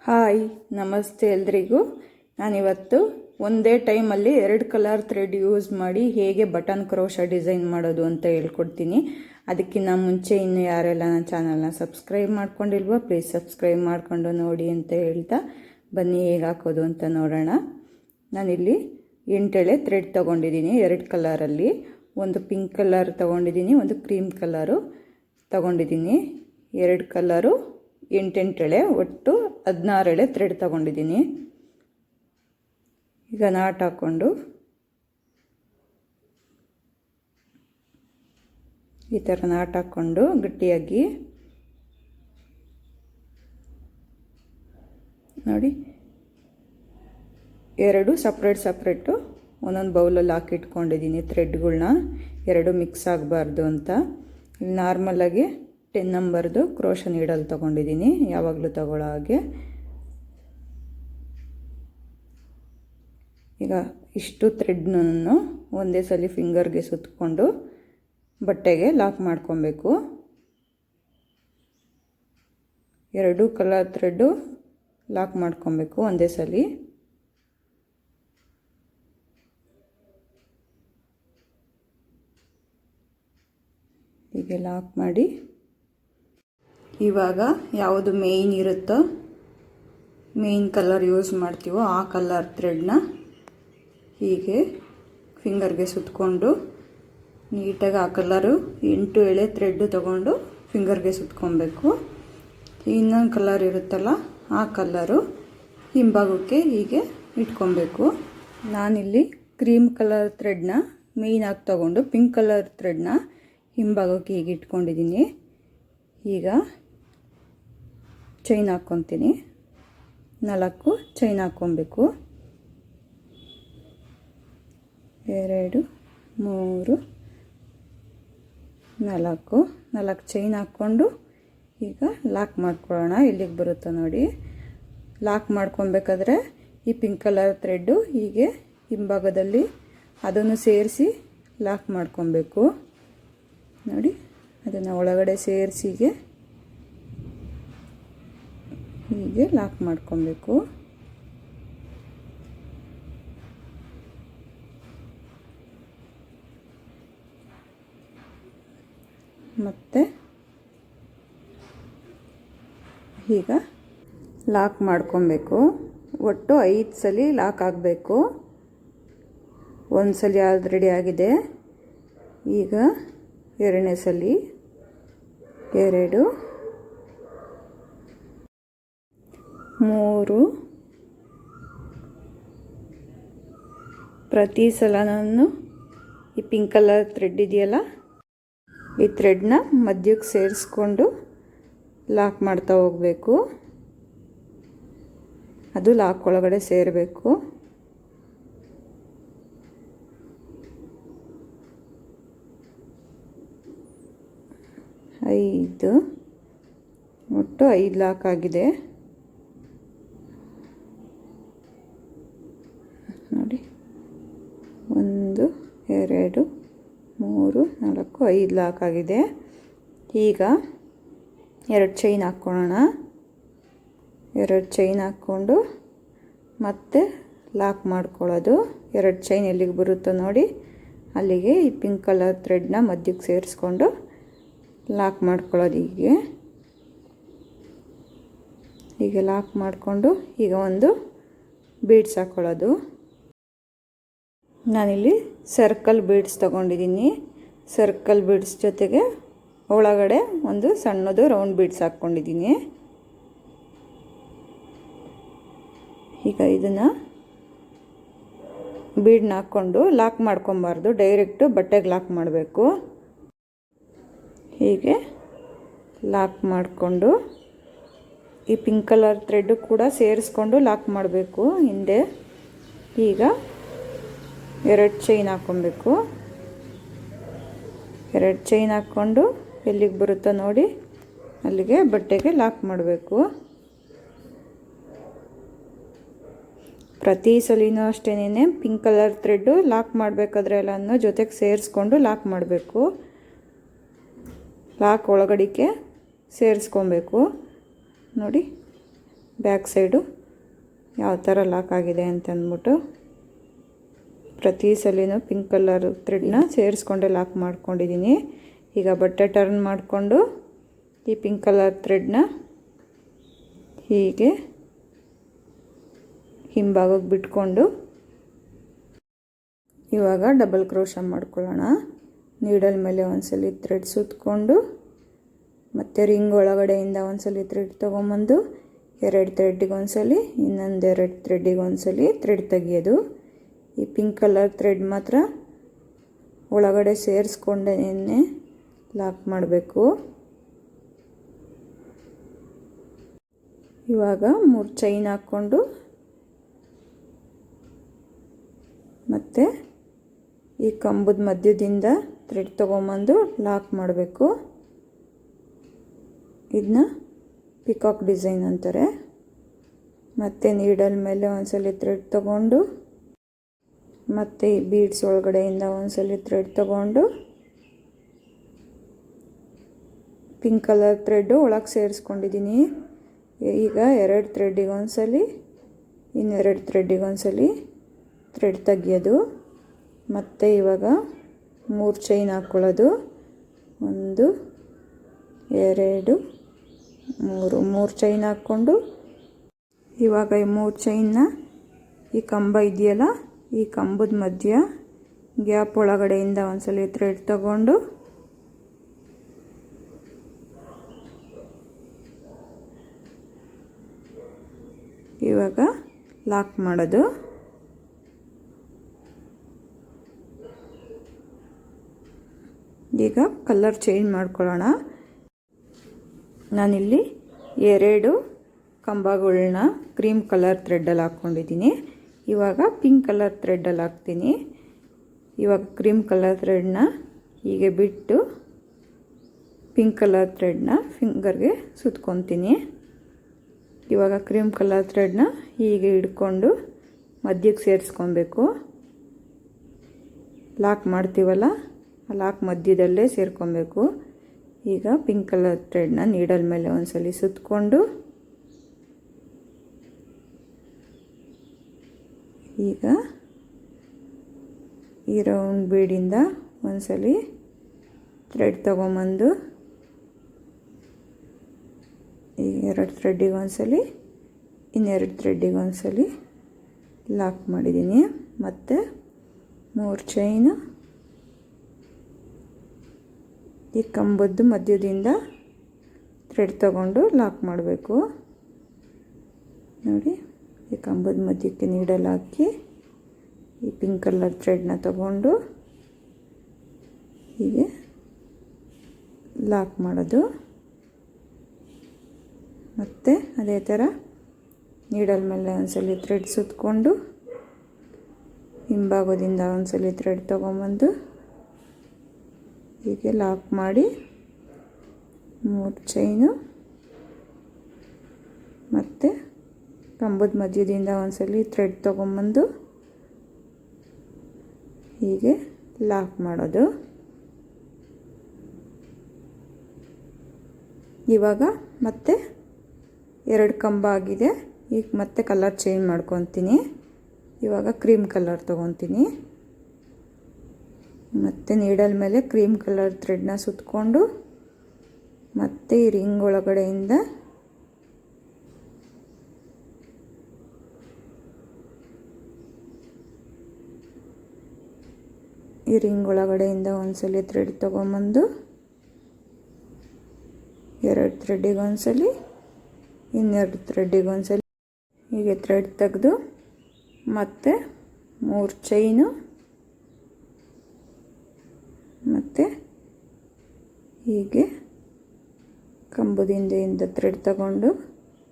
Hi, ನಮಸ್ತೆ ಎಲ್ರಿಗೂ. ನಾನಿವತ್ತು ಒಂದೇ ಟೈಮಲ್ಲಿ 2 ಕಲರ್ ಥ್ರೆಡ್ ಯೂಸ್ ಮಾಡಿ ಹೇಗೆ ಬಟನ್ ಕ್ರೋಶ ಡಿಸೈನ್ ಮಾಡೋದು ಅಂತ ಹೇಳ್ಕೊಡ್ತೀನಿ. ಅದಕ್ಕಿಂತ ಮುಂಚೆ ಇನ್ನು ಯಾರೆಲ್ಲ ನನ್ನ ಚಾನಲ್ನ ಸಬ್ಸ್ಕ್ರೈಬ್ ಮಾಡ್ಕೊಂಡಿಲ್ವೋ ಪ್ಲೀಸ್ ಸಬ್ಸ್ಕ್ರೈಬ್ ಮಾಡಿಕೊಂಡು ನೋಡಿ ಅಂತ ಹೇಳ್ತಾ ಬನ್ನಿ ಹೇಗೆ ಹಾಕೋದು ಅಂತ ನೋಡೋಣ. ನಾನಿಲ್ಲಿ 8 ಎಳೆ ಥ್ರೆಡ್ ತೊಗೊಂಡಿದ್ದೀನಿ 2 ಕಲರಲ್ಲಿ. ಒಂದು ಪಿಂಕ್ ಕಲರ್ ತೊಗೊಂಡಿದ್ದೀನಿ, ಒಂದು ಕ್ರೀಮ್ ಕಲರು ತೊಗೊಂಡಿದ್ದೀನಿ. 2 ಕಲರು 8 ಎಳೆ, ಒಟ್ಟು 16 ಎಳೆ ಥ್ರೆಡ್ ತೊಗೊಂಡಿದ್ದೀನಿ. ಈಗ ನಾಟ್ ಹಾಕ್ಕೊಂಡು ಈ ಥರ ನಾಟ್ ಹಾಕ್ಕೊಂಡು ಗಟ್ಟಿಯಾಗಿ ನೋಡಿ, 2 ಸಪ್ರೇಟು ಒಂದೊಂದು ಬೌಲಲ್ಲಿ ಹಾಕಿಟ್ಕೊಂಡಿದ್ದೀನಿ. ಥ್ರೆಡ್ಗಳನ್ನ 2 ಮಿಕ್ಸ್ ಆಗಬಾರ್ದು ಅಂತ. ಇಲ್ಲಿ ನಾರ್ಮಲಾಗಿ 10 ನಂಬರ್ದು ಕ್ರೋಶ ನೀಡಲ್ ತೊಗೊಂಡಿದ್ದೀನಿ, ಯಾವಾಗಲೂ ತಗೊಳ್ಳೋ ಹಾಗೆ. ಈಗ ಇಷ್ಟು ಥ್ರೆಡ್ನನ್ನು ಒಂದೇ ಸಲ ಫಿಂಗರ್ಗೆ ಸುತ್ತಕೊಂಡು ಬಟ್ಟೆಗೆ ಲಾಕ್ ಮಾಡ್ಕೊಬೇಕು. 2 ಕಲರ್ ಥ್ರೆಡ್ಡು ಲಾಕ್ ಮಾಡ್ಕೊಬೇಕು ಒಂದೇ ಸಲ. ಹೀಗೆ ಲಾಕ್ ಮಾಡಿ ಇವಾಗ ಯಾವುದು ಮೇಯ್ನ್ ಇರುತ್ತೋ, ಮೇಯ್ನ್ ಕಲರ್ ಯೂಸ್ ಮಾಡ್ತೀವೋ ಆ ಕಲರ್ ಥ್ರೆಡ್ನ ಹೀಗೆ ಫಿಂಗರ್ಗೆ ಸುತ್ತಕೊಂಡು ನೀಟಾಗಿ ಆ ಕಲರು 8 ಎಳೆ ಥ್ರೆಡ್ಡು ತಗೊಂಡು ಫಿಂಗರ್ಗೆ ಸುತ್ಕೊಬೇಕು. ಇನ್ನೊಂದು ಕಲರ್ ಇರುತ್ತಲ್ಲ ಆ ಕಲರು ಹಿಂಭಾಗಕ್ಕೆ ಹೀಗೆ ಇಟ್ಕೊಬೇಕು. ನಾನಿಲ್ಲಿ ಕ್ರೀಮ್ ಕಲರ್ ಥ್ರೆಡ್ನ ಮೇಯ್ನಾಗಿ ತಗೊಂಡು ಪಿಂಕ್ ಕಲರ್ ಥ್ರೆಡ್ನ ಹಿಂಭಾಗಕ್ಕೆ ಹೀಗೆ ಇಟ್ಕೊಂಡಿದ್ದೀನಿ. ಈಗ ಚೈನ್ ಹಾಕ್ಕೊತೀನಿ. 4 ಚೈನ್ ಹಾಕ್ಕೊಬೇಕು. 2 3 4 ಚೈನ್ ಹಾಕ್ಕೊಂಡು ಈಗ ಲಾಕ್ ಮಾಡ್ಕೊಳ್ಳೋಣ. ಇಲ್ಲಿಗೆ ಬರುತ್ತೆ ನೋಡಿ. ಲಾಕ್ ಮಾಡ್ಕೊಬೇಕಾದ್ರೆ ಈ ಪಿಂಕ್ ಕಲರ್ ಥ್ರೆಡ್ಡು ಹೀಗೆ ಹಿಂಭಾಗದಲ್ಲಿ ಅದನ್ನು ಸೇರಿಸಿ ಲಾಕ್ ಮಾಡ್ಕೊಬೇಕು ನೋಡಿ. ಅದನ್ನು ಒಳಗಡೆ ಸೇರಿಸಿಗೆ ಹೀಗೆ ಲಾಕ್ ಮಾಡ್ಕೊಬೇಕು. ಮತ್ತು ಈಗ ಲಾಕ್ ಮಾಡ್ಕೊಬೇಕು. ಒಟ್ಟು 5 ಸಲ ಲಾಕ್ ಆಗಬೇಕು. ಒಂದು ಸಲ ಆಲ್ರೆಡಿ ಆಗಿದೆ. ಈಗ 2ನೇ ಸಲ 2 3 ಪ್ರತಿ ಸಲ ನಾನು ಈ ಪಿಂಕ್ ಕಲರ್ ಥ್ರೆಡ್ ಇದೆಯಲ್ಲ ಈ ಥ್ರೆಡ್ನ ಮಧ್ಯಕ್ಕೆ ಸೇರಿಸ್ಕೊಂಡು ಲಾಕ್ ಮಾಡ್ತಾ ಹೋಗಬೇಕು. ಅದು ಲಾಕ್ ಒಳಗಡೆ ಸೇರಬೇಕು. ಒಟ್ಟು 5 ಲಾಕ್ ಆಗಿದೆ ನೋಡಿ. 1 2 3 4 5 ಲಾಕ್ ಆಗಿದೆ. ಈಗ 2 ಚೈನ್ ಹಾಕ್ಕೊಳ್ಳೋಣ. 2 ಚೈನ್ ಹಾಕ್ಕೊಂಡು ಮತ್ತೆ ಲಾಕ್ ಮಾಡ್ಕೊಳ್ಳೋದು. 2 ಚೈನ್ ಎಲ್ಲಿಗೆ ಬರುತ್ತೋ ನೋಡಿ ಅಲ್ಲಿಗೆ ಈ ಪಿಂಕ್ ಕಲರ್ ಥ್ರೆಡ್ನ ಮಧ್ಯಕ್ಕೆ ಸೇರಿಸ್ಕೊಂಡು ಲಾಕ್ ಮಾಡ್ಕೊಳ್ಳೋದು. ಹೀಗೆ ಲಾಕ್ ಮಾಡಿಕೊಂಡು ಈಗ ಒಂದು ಬೀಡ್ಸ್ ಹಾಕ್ಕೊಳ್ಳೋದು. ನಾನಿಲ್ಲಿ ಸರ್ಕಲ್ ಬೀಡ್ಸ್ ತೊಗೊಂಡಿದ್ದೀನಿ. ಸರ್ಕಲ್ ಬೀಡ್ಸ್ ಜೊತೆಗೆ ಒಳಗಡೆ ಒಂದು ಸಣ್ಣದು ರೌಂಡ್ ಬೀಡ್ಸ್ ಹಾಕ್ಕೊಂಡಿದ್ದೀನಿ. ಈಗ ಇದನ್ನು ಬೀಡ್ನ ಹಾಕ್ಕೊಂಡು ಲಾಕ್ ಮಾಡ್ಕೊಬಾರ್ದು, ಡೈರೆಕ್ಟು ಬಟ್ಟೆಗೆ ಲಾಕ್ ಮಾಡಬೇಕು. ಹೀಗೆ ಲಾಕ್ ಮಾಡಿಕೊಂಡು ಈ ಪಿಂಕ್ ಕಲರ್ ಥ್ರೆಡ್ಡು ಕೂಡ ಸೇರಿಸ್ಕೊಂಡು ಲಾಕ್ ಮಾಡಬೇಕು ಹಿಂದೆ. ಈಗ 2 ಚೈನ್ ಹಾಕ್ಕೊಬೇಕು. 2 ಚೈನ್ ಹಾಕ್ಕೊಂಡು ಎಲ್ಲಿಗೆ ಬರುತ್ತೋ ನೋಡಿ ಅಲ್ಲಿಗೆ ಬಟ್ಟೆಗೆ ಲಾಕ್ ಮಾಡಬೇಕು. ಪ್ರತಿ ಸಲಿನೂ ಅಷ್ಟೇನೆ ಪಿಂಕ್ ಕಲರ್ ಥ್ರೆಡ್ಡು ಲಾಕ್ ಮಾಡಬೇಕಾದ್ರೆ ಎಲ್ಲನೂ ಜೊತೆಗೆ ಸೇರಿಸ್ಕೊಂಡು ಲಾಕ್ ಮಾಡಬೇಕು. ಲಾಕ್ ಒಳಗಡಿಕೆ ಸೇರಿಸ್ಕೊಬೇಕು ನೋಡಿ. ಬ್ಯಾಕ್ ಸೈಡು ಯಾವ ಥರ ಲಾಕ್ ಆಗಿದೆ ಅಂತ ಅಂದ್ಬಿಟ್ಟು ಪ್ರತಿ ಸಲಿನೂ ಪಿಂಕ್ ಕಲರ್ ಥ್ರೆಡ್ನ ಸೇರಿಸ್ಕೊಂಡೆ ಲಾಕ್ ಮಾಡ್ಕೊಂಡಿದ್ದೀನಿ. ಈಗ ಬಟ್ಟೆ ಟರ್ನ್ ಮಾಡಿಕೊಂಡು ಈ ಪಿಂಕ್ ಕಲರ್ ಥ್ರೆಡ್ನ ಹೀಗೆ ಹಿಂಭಾಗಕ್ಕೆ ಬಿಟ್ಕೊಂಡು ಇವಾಗ ಡಬಲ್ ಕ್ರೋಶ ಮಾಡ್ಕೊಳ್ಳೋಣ. ನೀಡಲ್ ಮೇಲೆ ಒಂದ್ಸಲಿ ಥ್ರೆಡ್ ಸುತ್ತಕೊಂಡು ಮತ್ತು ರಿಂಗ್ ಒಳಗಡೆಯಿಂದ ಒಂದ್ಸಲಿ ಥ್ರೆಡ್ ತೊಗೊಂಬಂದು 2 ಥ್ರೆಡ್ಡಿಗೆ ಒಂದ್ಸಲಿ ಇನ್ನೊಂದು 2 ಥ್ರೆಡ್ಡಿಗೆ ಒಂದ್ಸಲಿ ಥ್ರೆಡ್ ತೆಗಿಯೋದು. ಈ ಪಿಂಕ್ ಕಲರ್ ಥ್ರೆಡ್ ಮಾತ್ರ ಒಳಗಡೆ ಸೇರಿಸ್ಕೊಂಡೇ ಲಾಕ್ ಮಾಡಬೇಕು. ಇವಾಗ 3 ಚೈನ್ ಹಾಕ್ಕೊಂಡು ಮತ್ತು ಈ ಕಂಬದ ಮಧ್ಯದಿಂದ ಥ್ರೆಡ್ ತೊಗೊಂಬಂದು ಲಾಕ್ ಮಾಡಬೇಕು. ಇದನ್ನ ಪಿಕಾಕ್ ಡಿಸೈನ್ ಅಂತಾರೆ. ಮತ್ತು ನೀಡಲ್ ಮೇಲೆ ಒಂದ್ಸಲಿ ಥ್ರೆಡ್ ತೊಗೊಂಡು ಮತ್ತು ಈ ಬೀಡ್ಸ್ ಒಳಗಡೆಯಿಂದ ಒಂದ್ಸಲಿ ಥ್ರೆಡ್ ತೊಗೊಂಡು ಪಿಂಕ್ ಕಲರ್ ಥ್ರೆಡ್ಡು ಒಳಗೆ ಸೇರಿಸ್ಕೊಂಡಿದ್ದೀನಿ. ಈಗ 2 ಥ್ರೆಡ್ಡಿಗೆ ಒಂದ್ಸಲಿ ಇನ್ನೆರಡು ಥ್ರೆಡ್ಡಿಗೆ ಒಂದ್ಸಲಿ ಥ್ರೆಡ್ ತೆಗಿಯೋದು. ಮತ್ತು ಇವಾಗ 3 ಚೈನ್ ಹಾಕ್ಕೊಳ್ಳೋದು. 1 2 3 ಚೈನ್ ಹಾಕ್ಕೊಂಡು ಇವಾಗ ಈ 3 ಚೈನ್ನ ಈ ಕಂಬ ಇದೆಯಲ್ಲ ಈ ಕಂಬದ ಮಧ್ಯ ಗ್ಯಾಪ್ ಒಳಗಡೆಯಿಂದ ಒಂದ್ಸಲಿ ಥ್ರೆಡ್ ತಗೊಂಡು ಇವಾಗ ಲಾಕ್ ಮಾಡೋದು. ಈಗ ಕಲರ್ ಚೇಂಜ್ ಮಾಡ್ಕೊಳ್ಳೋಣ. ನಾನಿಲ್ಲಿ 2 ಕಂಬಗಳನ್ನ ಕ್ರೀಮ್ ಕಲರ್ ಥ್ರೆಡ್ಡಲ್ಲಿ ಹಾಕ್ಕೊಂಡಿದ್ದೀನಿ. ಇವಾಗ ಪಿಂಕ್ ಕಲರ್ ಥ್ರೆಡ್ಡಲ್ಲಿ ಹಾಕ್ತೀನಿ. ಇವಾಗ ಕ್ರೀಮ್ ಕಲರ್ ಥ್ರೆಡ್ನ ಹೀಗೆ ಬಿಟ್ಟು ಪಿಂಕ್ ಕಲರ್ ಥ್ರೆಡ್ನ ಫಿಂಗರ್ಗೆ ಸುತ್ಕೊತೀನಿ. ಇವಾಗ ಕ್ರೀಮ್ ಕಲರ್ ಥ್ರೆಡ್ನ ಹೀಗೆ ಹಿಡ್ಕೊಂಡು ಮಧ್ಯಕ್ಕೆ ಸೇರಿಸ್ಕೊಬೇಕು. ಲಾಕ್ ಮಾಡ್ತೀವಲ್ಲ ಆ ಲಾಕ್ ಮಧ್ಯದಲ್ಲೇ ಸೇರ್ಕೊಬೇಕು. ಈಗ ಪಿಂಕ್ ಕಲರ್ ಥ್ರೆಡ್ನ ನೀಡಲ್ ಮೇಲೆ ಒಂದ್ಸಲಿ ಸುತ್ತಕೊಂಡು ಈಗ ಈ ರೌಂಡ್ ಬೀಡಿಂದ ಒಂದ್ಸಲಿ ಥ್ರೆಡ್ ತೊಗೊಂಬಂದು ಈ 2 ಥ್ರೆಡ್ಡಿಗೆ ಒಂದ್ಸಲಿ ಇನ್ನೆರಡು ಥ್ರೆಡ್ಡಿಗೆ ಒಂದ್ಸಲಿ ಲಾಕ್ ಮಾಡಿದ್ದೀನಿ. ಮತ್ತು 3 ಚೈನು ಈ ಕಂಬದ್ದು ಮಧ್ಯದಿಂದ ಥ್ರೆಡ್ ತಗೊಂಡು ಲಾಕ್ ಮಾಡಬೇಕು. ನೋಡಿ, ಈ ಕಂಬದ ಮಧ್ಯಕ್ಕೆ ನೀಡಲ್ ಹಾಕಿ ಈ ಪಿಂಕ್ ಕಲರ್ ಥ್ರೆಡ್ನ ತಗೊಂಡು ಹೀಗೆ ಲಾಕ್ ಮಾಡೋದು. ಮತ್ತು ಅದೇ ಥರ ನೀಡಲ್ ಮೇಲೆ ಒಂದ್ಸಲಿ ಥ್ರೆಡ್ ಸುತ್ತಕೊಂಡು ಹಿಂಭಾಗದಿಂದ ಒಂದ್ಸಲಿ ಥ್ರೆಡ್ ತೊಗೊಂಬಂದು ಹೀಗೆ ಲಾಕ್ ಮಾಡಿ 3 ಚೈನು ಮತ್ತು ಕಂಬದ ಮಧ್ಯದಿಂದ ಒಂದ್ಸಲಿ ಥ್ರೆಡ್ ತೊಗೊಂಬಂದು ಹೀಗೆ ಲಾಕ್ ಮಾಡೋದು. ಇವಾಗ ಮತ್ತೆ 2 ಕಂಬ ಆಗಿದೆ. ಈಗ ಮತ್ತೆ ಕಲರ್ ಚೇಂಜ್ ಮಾಡ್ಕೊತೀನಿ. ಇವಾಗ ಕ್ರೀಮ್ ಕಲರ್ ತೊಗೊತೀನಿ. ಮತ್ತು ನೀಡಲ್ ಮೇಲೆ ಕ್ರೀಮ್ ಕಲರ್ ಥ್ರೆಡ್ನ ಸುತ್ತಕೊಂಡು ಮತ್ತು ಈ ರಿಂಗ್ ಒಳಗಡೆಯಿಂದ ಒಂದ್ಸಲಿ ಥ್ರೆಡ್ ತೊಗೊಂಬಂದು 2 ಥ್ರೆಡ್ಡಿಗೆ ಒಂದ್ಸಲಿ ಇನ್ನೆರಡು ಥ್ರೆಡ್ಡಿಗೆ ಒಂದ್ಸಲಿ ಹೀಗೆ ಥ್ರೆಡ್ ತೆಗೆದು ಮತ್ತು 3 ಚೈನು ಮತ್ತು ಹೀಗೆ ಕಂಬದಿಂದ ಥ್ರೆಡ್ ತಗೊಂಡು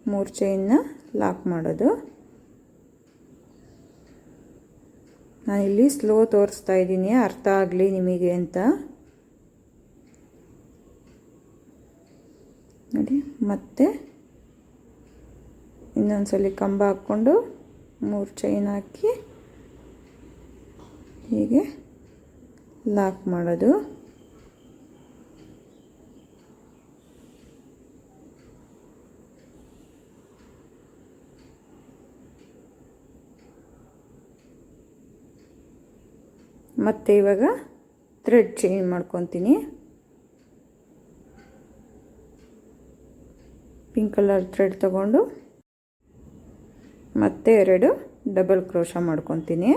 3 ಚೈನ್ನ ಲಾಕ್ ಮಾಡೋದು. ನಾನಿಲ್ಲಿ ಸ್ಲೋ ತೋರಿಸ್ತಾ ಇದ್ದೀನಿ, ಅರ್ಥ ಆಗಲಿ ನಿಮಗೆ ಅಂತ. ನೋಡಿ, ಮತ್ತೆ ಇನ್ನೊಂದ್ಸಲಿ ಕಂಬ ಹಾಕ್ಕೊಂಡು 3 ಚೈನ್ ಹಾಕಿ ಹೀಗೆ ಲಾಕ್ ಮಾಡೋದು. ಮತ್ತು ಇವಾಗ ಥ್ರೆಡ್ ಚೇಂಜ್ ಮಾಡ್ಕೊತೀನಿ. ಪಿಂಕ್ ಕಲರ್ ಥ್ರೆಡ್ ತಗೊಂಡು ಮತ್ತೆ 2 ಡಬಲ್ ಕ್ರೋಶಾ ಮಾಡ್ಕೊತೀನಿ.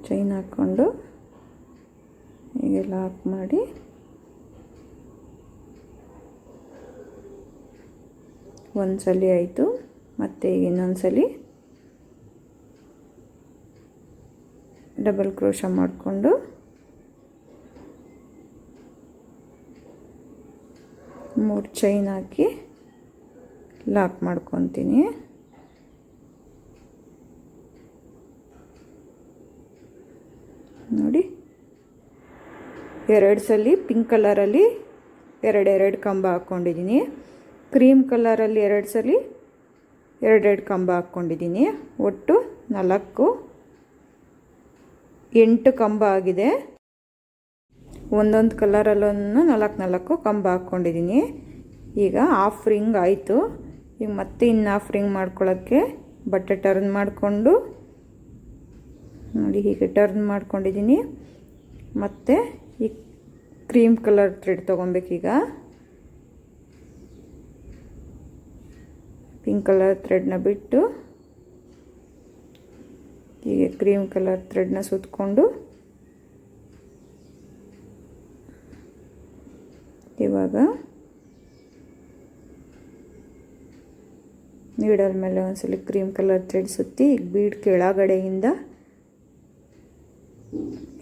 ಚೈನ್ ಹಾಕ್ಕೊಂಡು ಹೀಗೆ ಲಾಕ್ ಮಾಡಿ ಒಂದ್ಸಲಿ ಆಯಿತು. ಮತ್ತು ಈಗ ಇನ್ನೊಂದ್ಸಲಿ ಡಬಲ್ ಕ್ರೋಶಾ ಮಾಡಿಕೊಂಡು ಮೂರು ಚೈನ್ ಹಾಕಿ ಲಾಕ್ ಮಾಡ್ಕೊತೀನಿ. ನೋಡಿ, 2 ಸಲ ಪಿಂಕ್ ಕಲರಲ್ಲಿ 2 ಕಂಬ ಹಾಕ್ಕೊಂಡಿದ್ದೀನಿ. ಕ್ರೀಮ್ ಕಲರಲ್ಲಿ 2 ಸಲ 2 ಕಂಬ ಹಾಕ್ಕೊಂಡಿದ್ದೀನಿ. ಒಟ್ಟು 8 ಕಂಬ ಆಗಿದೆ. ಒಂದೊಂದು ಕಲರಲ್ಲೂ 4 ಕಂಬ ಹಾಕ್ಕೊಂಡಿದ್ದೀನಿ. ಈಗ ಹಾಫ್ ರಿಂಗ್ ಆಯಿತು. ಈಗ ಮತ್ತೆ ಇನ್ನು ಹಾಫ್ ರಿಂಗ್ ಮಾಡ್ಕೊಳ್ಳೋಕ್ಕೆ ಬಟ್ಟೆ ಟರ್ನ್ ಮಾಡಿಕೊಂಡು ನೋಡಿ ಹೀಗೆ ಟರ್ನ್ ಮಾಡ್ಕೊಂಡಿದ್ದೀನಿ. ಮತ್ತು ಈ ಕ್ರೀಮ್ ಕಲರ್ ಥ್ರೆಡ್ ತೊಗೊಬೇಕೀಗ. ಪಿಂಕ್ ಕಲರ್ ಥ್ರೆಡ್ನ ಬಿಟ್ಟು ಹೀಗೆ ಕ್ರೀಮ್ ಕಲರ್ ಥ್ರೆಡ್ನ ಸುತ್ತಕೊಂಡು ಇವಾಗ ನೀಡಲ್ ಮೇಲೆ ಒಂದ್ಸಲ ಕ್ರೀಮ್ ಕಲರ್ ಥ್ರೆಡ್ ಸುತ್ತಿ ಈಗ ಬೀಡ್ ಕೆಳಗಡೆಯಿಂದ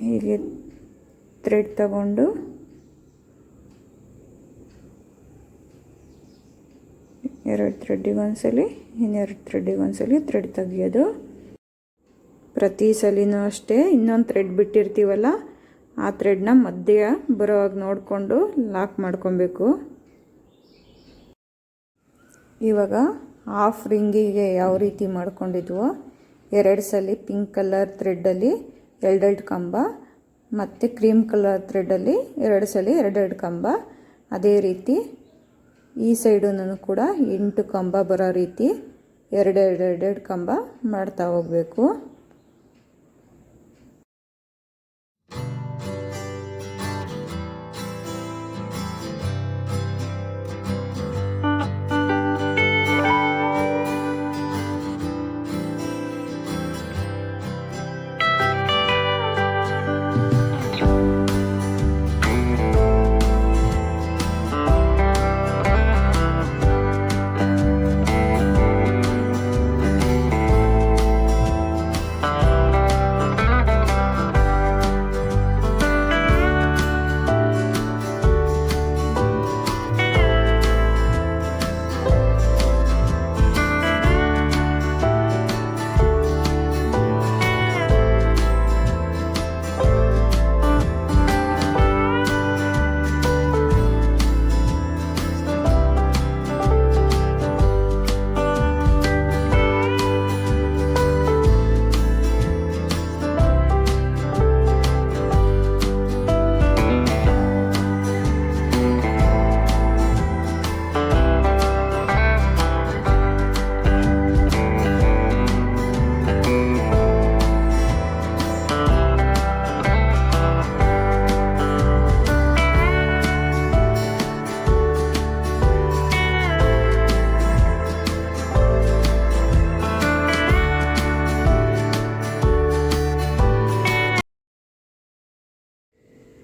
ಹೀಗೆ ಥ್ರೆಡ್ ತಗೊಂಡು ಎರಡು ಥ್ರೆಡ್ಡಿಗೆ ಒಂದ್ಸಲಿ ಇನ್ನೆರಡು ಥ್ರೆಡ್ಡಿಗೆ ಒಂದ್ಸಲಿ ಥ್ರೆಡ್ ತೆಗಿಯೋದು. ಪ್ರತಿ ಸಲಿನೂ ಅಷ್ಟೇ ಇನ್ನೊಂದು ಥ್ರೆಡ್ ಬಿಟ್ಟಿರ್ತೀವಲ್ಲ ಆ ಥ್ರೆಡ್ನ ಮಧ್ಯ ಬರೋವಾಗ ನೋಡಿಕೊಂಡು ಲಾಕ್ ಮಾಡ್ಕೊಬೇಕು. ಇವಾಗ ಹಾಫ್ ರಿಂಗಿಗೆ ಯಾವ ರೀತಿ ಮಾಡ್ಕೊಂಡಿದ್ವೋ 2 ಸಲ ಪಿಂಕ್ ಕಲರ್ ಥ್ರೆಡ್ಡಲ್ಲಿ 2 ಕಂಬ ಮತ್ತು ಕ್ರೀಮ್ ಕಲರ್ ಥ್ರೆಡ್ಡಲ್ಲಿ 2 ಸಲ 2 ಕಂಬ, ಅದೇ ರೀತಿ ಈ ಸೈಡು ಕೂಡ 8 ಕಂಬ ಬರೋ ರೀತಿ 2 ಕಂಬ ಮಾಡ್ತಾ ಹೋಗಬೇಕು.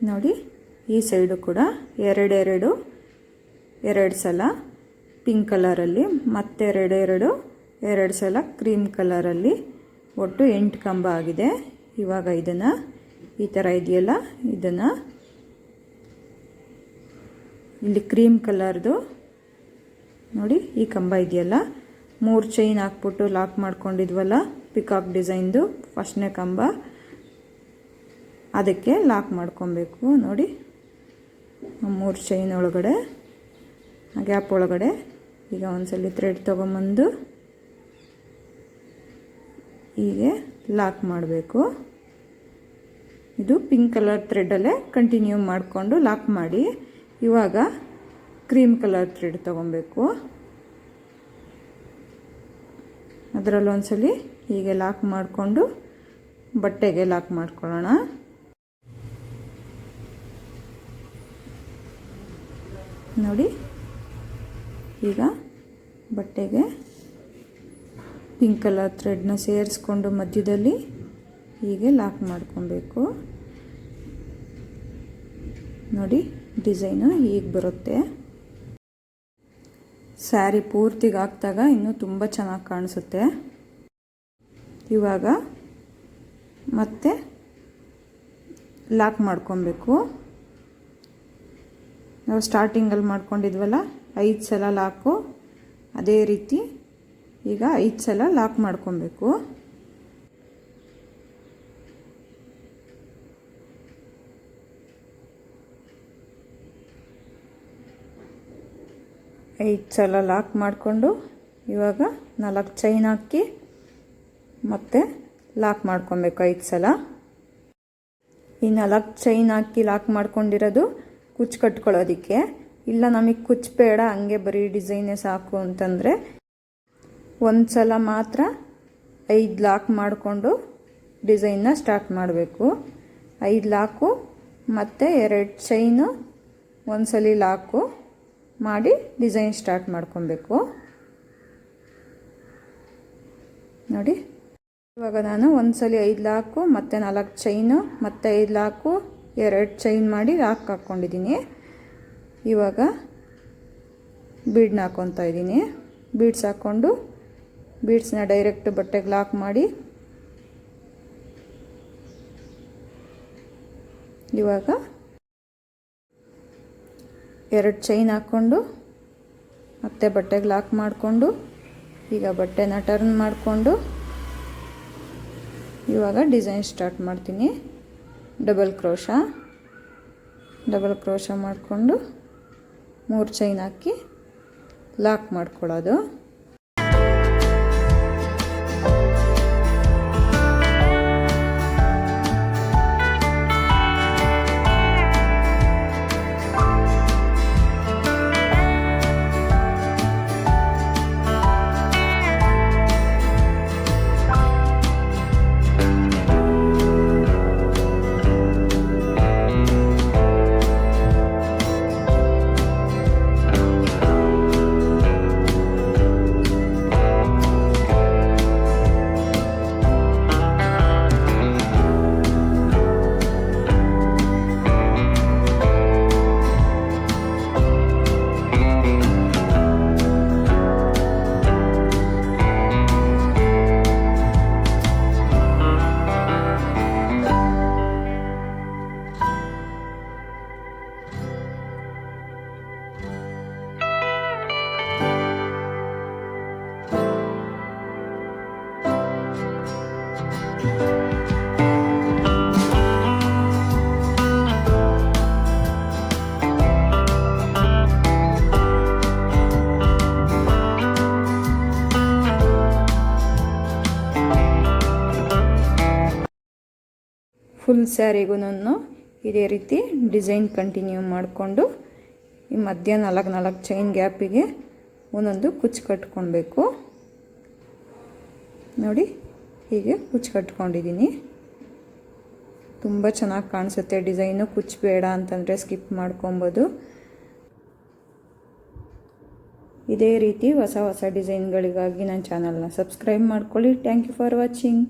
ನೋಡಿ ಈ ಸೈಡು ಕೂಡ 2 ಸಲ ಪಿಂಕ್ ಕಲರಲ್ಲಿ ಮತ್ತೆ 2 ಸಲ ಕ್ರೀಮ್ ಕಲರಲ್ಲಿ ಒಟ್ಟು 8 ಕಂಬ ಆಗಿದೆ. ಇವಾಗ ಇದನ್ನು ಈ ಥರ ಇದೆಯಲ್ಲ, ಇದನ್ನು ಇಲ್ಲಿ ಕ್ರೀಮ್ ಕಲರ್ದು ನೋಡಿ ಈ ಕಂಬ ಇದೆಯಲ್ಲ 3 ಚೈನ್ ಹಾಕ್ಬಿಟ್ಟು ಲಾಕ್ ಮಾಡ್ಕೊಂಡಿದ್ವಲ್ಲ ಪಿಕಾಕ್ ಡಿಸೈನ್ದು ಫಸ್ಟ್ನೇ ಕಂಬ, ಅದಕ್ಕೆ ಲಾಕ್ ಮಾಡ್ಕೊಬೇಕು. ನೋಡಿ 3 ಚೈನ್ ಒಳಗಡೆ ಗ್ಯಾಪ್ ಒಳಗಡೆ ಈಗ ಒಂದ್ಸಲಿ ಥ್ರೆಡ್ ತೊಗೊಂಬಂದು ಹೀಗೆ ಲಾಕ್ ಮಾಡಬೇಕು. ಇದು ಪಿಂಕ್ ಕಲರ್ ಥ್ರೆಡಲ್ಲೇ ಕಂಟಿನ್ಯೂ ಮಾಡಿಕೊಂಡು ಲಾಕ್ ಮಾಡಿ ಇವಾಗ ಕ್ರೀಮ್ ಕಲರ್ ಥ್ರೆಡ್ ತೊಗೊಬೇಕು. ಅದರಲ್ಲೊಂದ್ಸಲಿ ಹೀಗೆ ಲಾಕ್ ಮಾಡಿಕೊಂಡು ಬಟ್ಟೆಗೆ ಲಾಕ್ ಮಾಡ್ಕೊಳ್ಳೋಣ. ನೋಡಿ, ಈಗ ಬಟ್ಟೆಗೆ ಪಿಂಕ್ ಕಲರ್ ಥ್ರೆಡ್ನ ಸೇರಿಸ್ಕೊಂಡು ಮಧ್ಯದಲ್ಲಿ ಹೀಗೆ ಲಾಕ್ ಮಾಡ್ಕೊಬೇಕು. ನೋಡಿ, ಡಿಸೈನು ಹೀಗೆ ಬರುತ್ತೆ. ಸ್ಯಾರಿ ಪೂರ್ತಿಗೆ ಹಾಕಿದಾಗ ಇನ್ನೂ ತುಂಬ ಚೆನ್ನಾಗಿ ಕಾಣಿಸುತ್ತೆ. ಇವಾಗ ಮತ್ತೆ ಲಾಕ್ ಮಾಡ್ಕೊಬೇಕು. ನಾವು ಸ್ಟಾರ್ಟಿಂಗಲ್ಲಿ ಮಾಡ್ಕೊಂಡಿದ್ವಲ್ಲ 5 ಸಲ ಲಾಕು, ಅದೇ ರೀತಿ ಈಗ 5 ಸಲ ಲಾಕ್ ಮಾಡ್ಕೊಬೇಕು. ಐದು ಸಲ ಲಾಕ್ ಮಾಡಿಕೊಂಡು ಇವಾಗ 4 ಚೈನ್ ಹಾಕಿ ಮತ್ತೆ ಲಾಕ್ ಮಾಡ್ಕೊಬೇಕು 5 ಸಲ. ಈ 4 ಚೈನ್ ಹಾಕಿ ಲಾಕ್ ಮಾಡ್ಕೊಂಡಿರೋದು ಕುಚ್ಚು ಕಟ್ಕೊಳ್ಳೋದಕ್ಕೆ. ಇಲ್ಲ ನಮಗೆ ಕುಚ್ಚು ಬೇಡ, ಹಂಗೆ ಬರೀ ಡಿಸೈನೇ ಸಾಕು ಅಂತಂದರೆ ಒಂದು ಸಲ ಮಾತ್ರ 5 ಲಾಕ್ ಮಾಡಿಕೊಂಡು ಡಿಸೈನ್ನ ಸ್ಟಾರ್ಟ್ ಮಾಡಬೇಕು. 5 ಲಾಕು ಮತ್ತು 2 ಚೈನು ಒಂದ್ಸಲಿ ಲಾಕು ಮಾಡಿ ಡಿಸೈನ್ ಸ್ಟಾರ್ಟ್ ಮಾಡ್ಕೊಬೇಕು. ನೋಡಿ, ಇವಾಗ ನಾನು ಒಂದ್ಸಲಿ 5 ಲಾಕು ಮತ್ತು 4 ಚೈನು ಮತ್ತು 5 ಲಾಕು 2 ಚೈನ್ ಮಾಡಿ ಲಾಕ್ ಹಾಕ್ಕೊಂಡಿದ್ದೀನಿ. ಇವಾಗ ಬೀಡ್ನ ಹಾಕ್ಕೊತಾ ಇದ್ದೀನಿ. ಬೀಡ್ಸ್ ಹಾಕ್ಕೊಂಡು ಬೀಡ್ಸ್ನ ಡೈರೆಕ್ಟ್ ಬಟ್ಟೆಗೆ ಲಾಕ್ ಮಾಡಿ ಇವಾಗ 2 ಚೈನ್ ಹಾಕ್ಕೊಂಡು ಮತ್ತೆ ಬಟ್ಟೆಗೆ ಲಾಕ್ ಮಾಡಿಕೊಂಡು ಈಗ ಬಟ್ಟೆನ ಟರ್ನ್ ಮಾಡಿಕೊಂಡು ಇವಾಗ ಡಿಸೈನ್ ಸ್ಟಾರ್ಟ್ ಮಾಡ್ತೀನಿ. ಡಬಲ್ ಕ್ರೋಶ ಮಾಡಿಕೊಂಡು 3 ಚೈನ್ ಹಾಕಿ ಲಾಕ್ ಮಾಡ್ಕೊಳ್ಳೋದು. ಫುಲ್ ಸ್ಯಾರಿಗೂ ಇದೇ ರೀತಿ ಡಿಸೈನ್ ಕಂಟಿನ್ಯೂ ಮಾಡಿಕೊಂಡು ಈ ಮಧ್ಯ 4 ಚೈನ್ ಗ್ಯಾಪಿಗೆ ಒಂದೊಂದು ಕುಚ್ಚು ಕಟ್ಕೊಳ್ಬೇಕು. ನೋಡಿ, ಹೀಗೆ ಕುಚ್ಚು ಕಟ್ಕೊಂಡಿದ್ದೀನಿ. ತುಂಬ ಚೆನ್ನಾಗಿ ಕಾಣಿಸುತ್ತೆ ಡಿಸೈನು. ಕುಚ್ಚು ಬೇಡ ಅಂತಂದರೆ ಸ್ಕಿಪ್ ಮಾಡ್ಕೊಬೋದು. ಇದೇ ರೀತಿ ಹೊಸ ಡಿಸೈನ್ಗಳಿಗಾಗಿ ನನ್ನ ಚಾನಲ್ನ ಸಬ್ಸ್ಕ್ರೈಬ್ ಮಾಡ್ಕೊಳ್ಳಿ. Thank you for watching.